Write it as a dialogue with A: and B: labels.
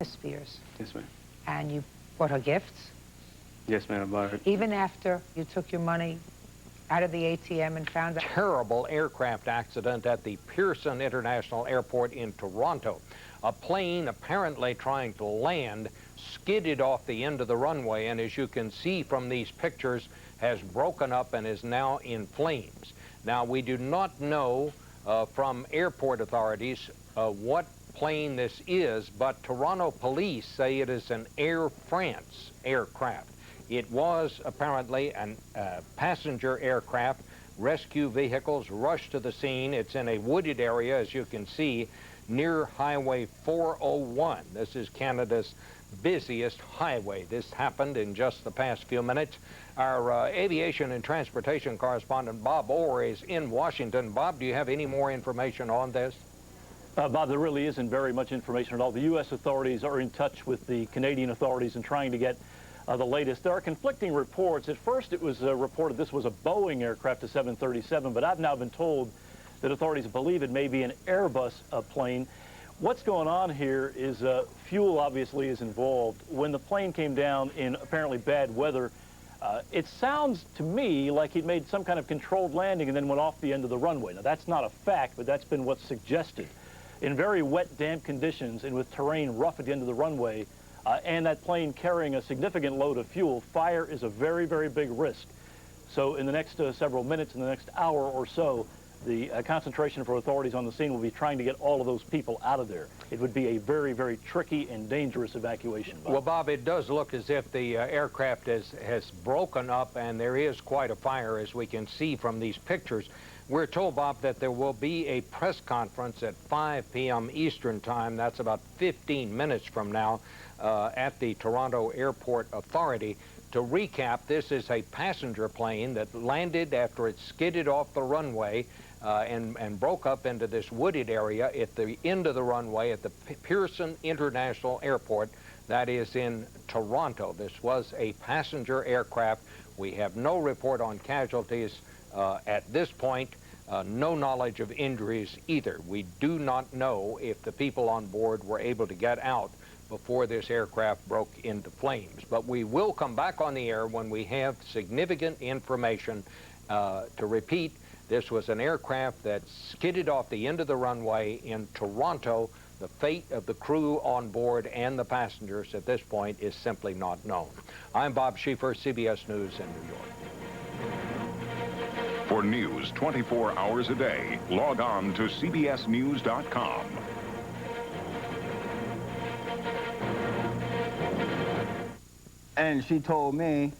A: Spears.
B: Yes, ma'am.
A: And you bought her gifts?
B: Yes, ma'am. I bought her.
A: Even after you took your money out of the ATM and found a
C: terrible aircraft accident at the Pearson International Airport in Toronto. A plane apparently trying to land skidded off the end of the runway, and as you can see from these pictures, has broken up and is now in flames. Now, we do not know from airport authorities what plane this is, but Toronto police say it is an Air France aircraft. It was apparently a passenger aircraft. Rescue vehicles rushed to the scene. It's in a wooded area, as you can see, near Highway 401. This is Canada's busiest highway. This happened in just the past few minutes. Our aviation and transportation correspondent, Bob Orr, is in Washington. Bob, do you have any more information on this?
D: Bob, there really isn't very much information at all. The U.S. authorities are in touch with the Canadian authorities and trying to get the latest. There are conflicting reports. At first, it was reported this was a Boeing aircraft, a 737, but I've now been told that authorities believe it may be an Airbus plane. What's going on here is fuel obviously is involved. When the plane came down in apparently bad weather, it sounds to me like he'd made some kind of controlled landing and then went off the end of the runway. Now, that's not a fact, but that's been what's suggested. In very wet, damp conditions and with terrain rough at the end of the runway, and that plane carrying a significant load of fuel, fire is a very, very big risk. So in the next several minutes, in the next hour or so, the concentration for authorities on the scene will be trying to get all of those people out of there. It would be a very, very tricky and dangerous evacuation, Bob.
C: Well, Bob, it does look as if the aircraft has broken up, and there is quite a fire, as we can see from these pictures. We're told, Bob, that there will be a press conference at 5 p.m. Eastern Time. That's about 15 minutes from now at the Toronto Airport Authority. To recap, this is a passenger plane that landed after it skidded off the runway and broke up into this wooded area at the end of the runway at the Pearson International Airport. That is in Toronto. This was a passenger aircraft. We have no report on casualties at this point. No knowledge of injuries either. We do not know if the people on board were able to get out before this aircraft broke into flames. But we will come back on the air when we have significant information. To repeat, this was an aircraft that skidded off the end of the runway in Toronto. The fate of the crew on board and the passengers at this point is simply not known. I'm Bob Schieffer, CBS News in New York.
E: For news 24 hours a day, log on to cbsnews.com.
F: And she told me